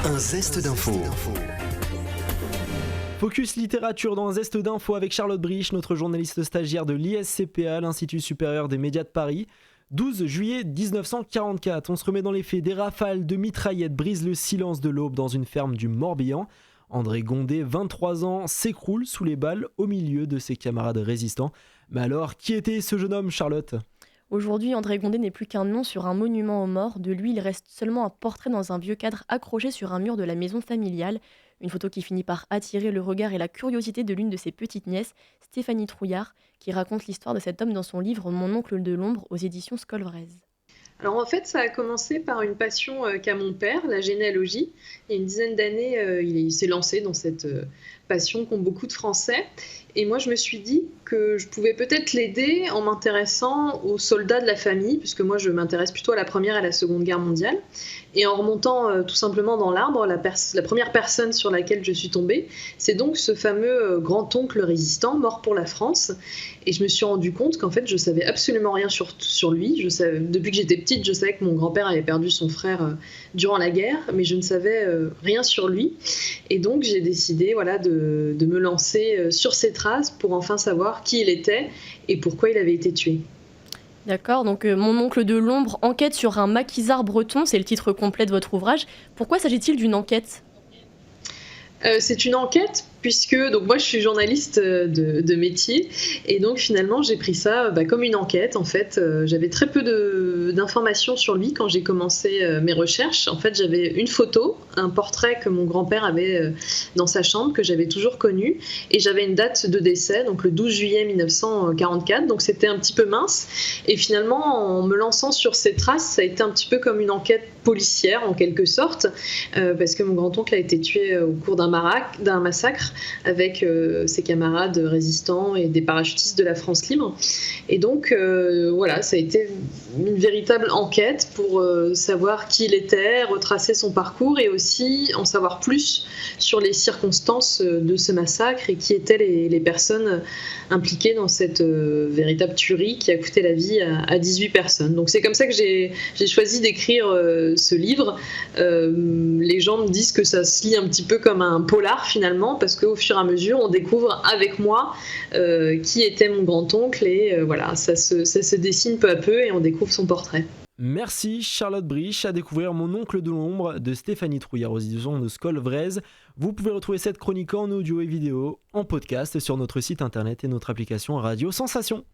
Un zeste d'info. Focus littérature dans un zeste d'info avec Charlotte Brich, notre journaliste stagiaire de l'ISCPA, l'Institut supérieur des médias de Paris. 12 juillet 1944, on se remet dans les faits. Des rafales de mitraillettes brisent le silence de l'aube dans une ferme du Morbihan. André Gondet, 23 ans, s'écroule sous les balles au milieu de ses camarades résistants. Mais alors, qui était ce jeune homme, Charlotte ? Aujourd'hui, André Gondet n'est plus qu'un nom sur un monument aux morts. De lui, il reste seulement un portrait dans un vieux cadre accroché sur un mur de la maison familiale. Une photo qui finit par attirer le regard et la curiosité de l'une de ses petites nièces, Stéphanie Trouillard, qui raconte l'histoire de cet homme dans son livre Mon oncle de l'ombre aux éditions Scolvrez. Alors en fait, ça a commencé par une passion qu'a mon père, la généalogie. Il y a une dizaine d'années, il s'est lancé dans cette passion qu'ont beaucoup de Français. Et moi, je me suis dit que je pouvais peut-être l'aider en m'intéressant aux soldats de la famille, puisque moi, je m'intéresse plutôt à la Première et à la Seconde Guerre mondiale. Et en remontant tout simplement dans l'arbre, la première personne sur laquelle je suis tombée, c'est donc ce fameux grand-oncle résistant, mort pour la France. Et je me suis rendu compte qu'en fait, je savais absolument rien sur lui. Depuis que j'étais petite, je savais que mon grand-père avait perdu son frère durant la guerre, mais je ne savais rien sur lui. Et donc, j'ai décidé de me lancer sur ses traces pour enfin savoir qui il était et pourquoi il avait été tué. D'accord, donc Mon oncle de l'ombre, enquête sur un maquisard breton, c'est le titre complet de votre ouvrage. Pourquoi s'agit-il d'une enquête ? C'est une enquête puisque donc moi je suis journaliste de métier et donc finalement j'ai pris ça comme une enquête. En fait, j'avais très peu d'informations sur lui quand j'ai commencé mes recherches. En fait, j'avais une photo, un portrait que mon grand-père avait dans sa chambre que j'avais toujours connu et j'avais une date de décès, donc le 12 juillet 1944, donc c'était un petit peu mince. Et finalement, en me lançant sur ces traces, ça a été un petit peu comme une enquête policière en quelque sorte, parce que mon grand-oncle a été tué au cours d'un massacre avec ses camarades résistants et des parachutistes de la France libre. Et donc, ça a été une véritable enquête pour savoir qui il était, retracer son parcours et aussi en savoir plus sur les circonstances de ce massacre et qui étaient les personnes impliquées dans cette véritable tuerie qui a coûté la vie à 18 personnes. Donc c'est comme ça que j'ai choisi d'écrire ce livre. Les gens me disent que ça se lit un petit peu comme un polar finalement, parce qu'au fur et à mesure, on découvre avec moi qui était mon grand-oncle et ça se dessine peu à peu et on découvre son portrait. Merci Charlotte Brich, à découvrir Mon oncle de l'ombre de Stéphanie Trouillard aux éditions de Scolvrez. Vous pouvez retrouver cette chronique en audio et vidéo, en podcast sur notre site internet et notre application Radio Sensation.